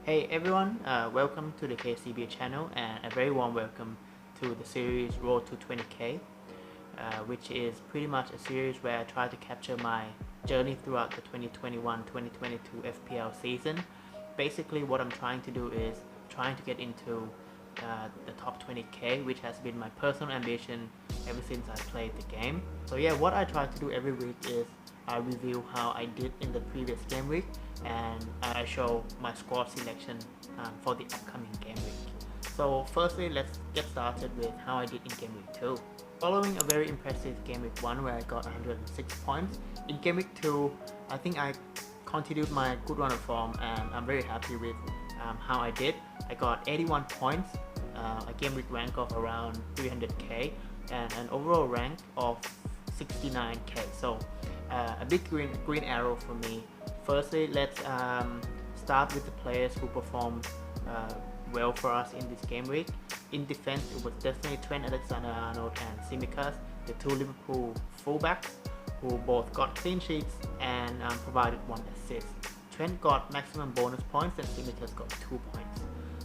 Hey everyone, welcome to the KCB channel and a very warm welcome to the series Road to 20k, which is pretty much a series where I try to capture my journey throughout the 2021-2022 FPL season. Basically what I'm trying to do is trying to get into the top 20k, which has been my personal ambition ever since I played the game. So yeah, what I try to do every week is I review how I did in the previous game week and I show my squad selection for the upcoming game week. So firstly, let's get started with how I did in game week 2. Following a very impressive game week 1 where I got 106 points, in game week 2 I think I continued my good run of form and I'm very happy with how I did. I got 81 points, a game week rank of around 300k and an overall rank of 69k. So a big green arrow for me. Firstly, let's start with the players who performed well for us in this game week. In defense, it was definitely Trent Alexander-Arnold and Tsimikas, the two Liverpool fullbacks, who both got clean sheets and provided one assist. Trent got maximum bonus points and Tsimikas got 2 points.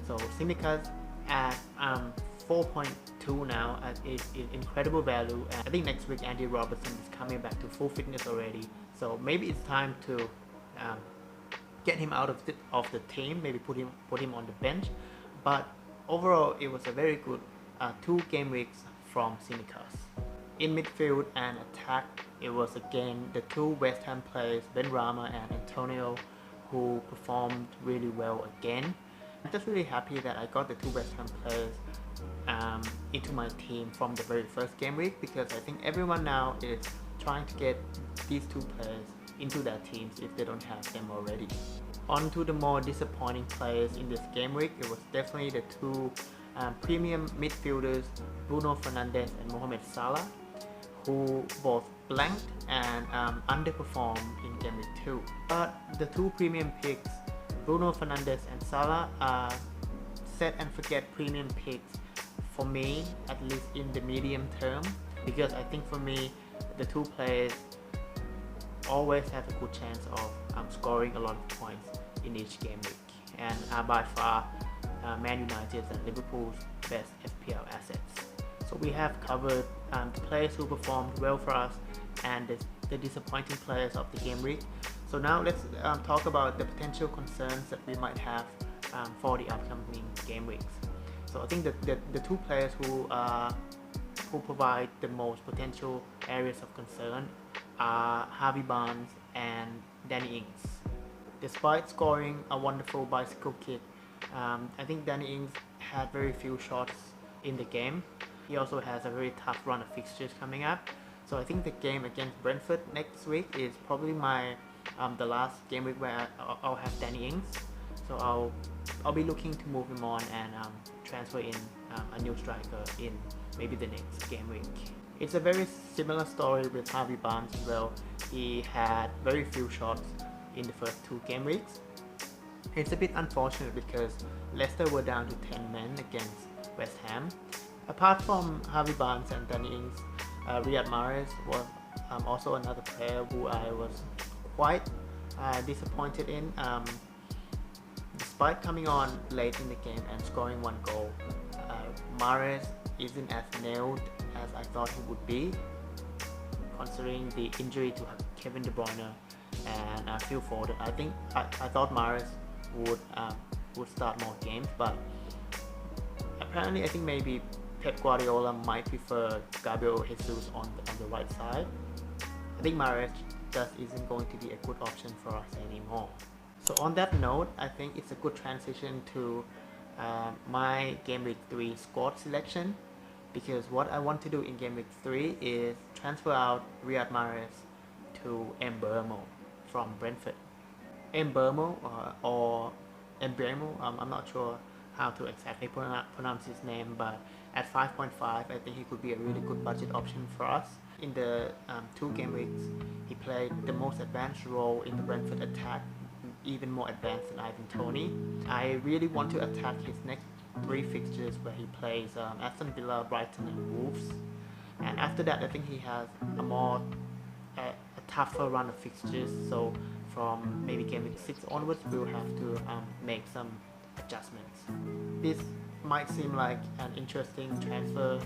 So Tsimikas at 4.2 now is incredible value, and I think next week Andy Robertson is coming back to full fitness already, so maybe it's time to get him out of the team, maybe put him on the bench. But overall it was a very good 2 game weeks from Tsimikas. In midfield and attack, it was again the 2 West Ham players, Benrahma and Antonio, who performed really well again. I'm just really happy that I got the 2 West Ham players into my team from the very first game week, because I think everyone now is trying to get these 2 players into their teams if they don't have them already. On to the more disappointing players in this game week, it was definitely the 2 premium midfielders, Bruno Fernandes and Mohamed Salah, who both blanked and underperformed in game week 2. But the 2 premium picks, Bruno Fernandes and Salah, are set and forget premium picks for me, at least in the medium term, because I think for me the 2 players always have a good chance of scoring a lot of points in each game week and are by far Man United's and Liverpool's best FPL assets. So we have covered the players who performed well for us and the disappointing players of the game week. So now let's talk about the potential concerns that we might have for the upcoming game weeks. So I think that the 2 players who provide the most potential areas of concern are Harvey Barnes and Danny Ings. Despite scoring a wonderful bicycle kick, I think Danny Ings had very few shots in the game. He also has a very tough run of fixtures coming up. So I think the game against Brentford next week is probably my the last game week where I'll have Danny Ings. So I'll be looking to move him on and transfer in a new striker in maybe the next game week. It's a very similar story with Harvey Barnes as well. He had very few shots in the first 2 game weeks. It's a bit unfortunate because Leicester were down to 10 men against West Ham. Apart from Harvey Barnes and Danny Ings, Riyad Mahrez was also another player who I was quite disappointed in. Despite coming on late in the game and scoring 1 goal, Mahrez isn't as nailed as I thought he would be, considering the injury to Kevin De Bruyne and Phil Foden. I thought Mahrez would start more games, but apparently I think maybe Pep Guardiola might prefer Gabriel Jesus on the right side. I think Mahrez just isn't going to be a good option for us anymore. So on that note, I think it's a good transition to my game week 3 squad selection, because what I want to do in game week 3 is transfer out Riyad Mahrez to Mbeumo from Brentford. Mbeumo or Mbeumo, I'm not sure how to exactly pronounce his name, but at 5.5 I think he could be a really good budget option for us. In the 2 game weeks, he played the most advanced role in the Brentford attack, even more advanced than Ivan Toney. I really want to attack his next 3 fixtures where he plays Aston Villa, Brighton and Wolves, and after that I think he has a tougher run of fixtures. So from maybe game week 6 onwards we'll have to make some adjustments. This might seem like an interesting transfer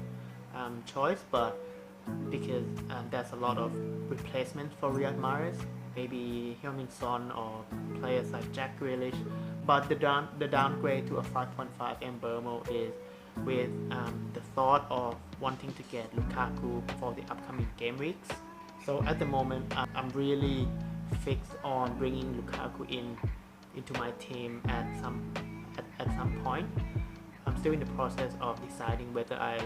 choice, but because there's a lot of replacement for Riyad Mahrez, maybe Heung-min Son or players like Jack Grealish, but the downgrade to a 5.5 Mbeumo is with the thought of wanting to get Lukaku for the upcoming game weeks. So at the moment, I'm really fixed on bringing Lukaku into my team at some point. I'm still in the process of deciding whether I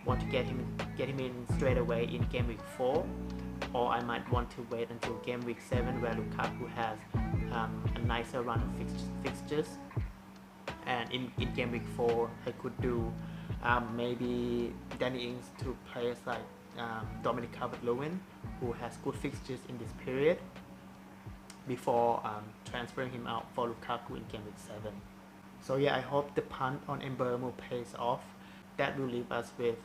want to get him in straight away in game week 4, or I might want to wait until game week 7 where Lukaku has a nicer run of fixtures, and in game week 4 I could do maybe Danny Ings to players like Dominic Calvert-Lewin, who has good fixtures in this period, before transferring him out for Lukaku in game week 7. So yeah, I hope the punt on Mbeumo pays off. That will leave us with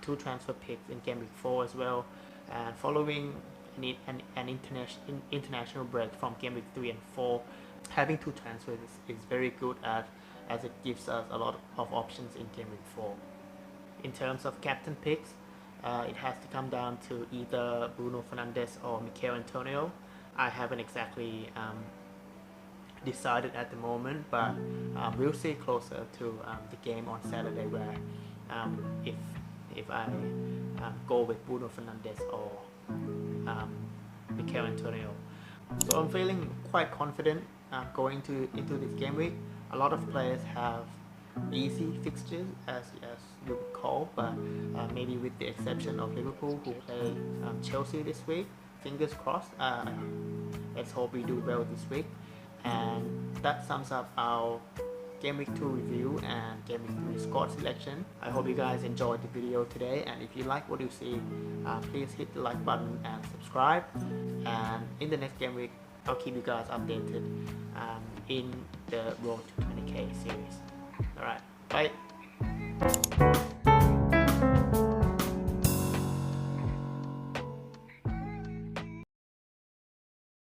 2 transfer picks in game week 4 as well, and following an international break from game week 3 and 4, having 2 transfers is very good as it gives us a lot of options in game week 4. In terms of captain picks, it has to come down to either Bruno Fernandes or Mikel Antonio. I haven't exactly decided at the moment, but we'll see closer to the game on Saturday, where if I go with Bruno Fernandes or Mikel Antonio. So I'm feeling quite confident going into this game week. A lot of players have easy fixtures, as you would call, but maybe with the exception of Liverpool, who play Chelsea this week. Fingers crossed. Let's hope we do well this week. And that sums up our Game Week 2 review and Game Week 3 squad selection. I hope you guys enjoyed the video today, and if you like what you see, please hit the like button and subscribe. And in the next game week, I'll keep you guys updated in the Road to 20K series. Alright, bye!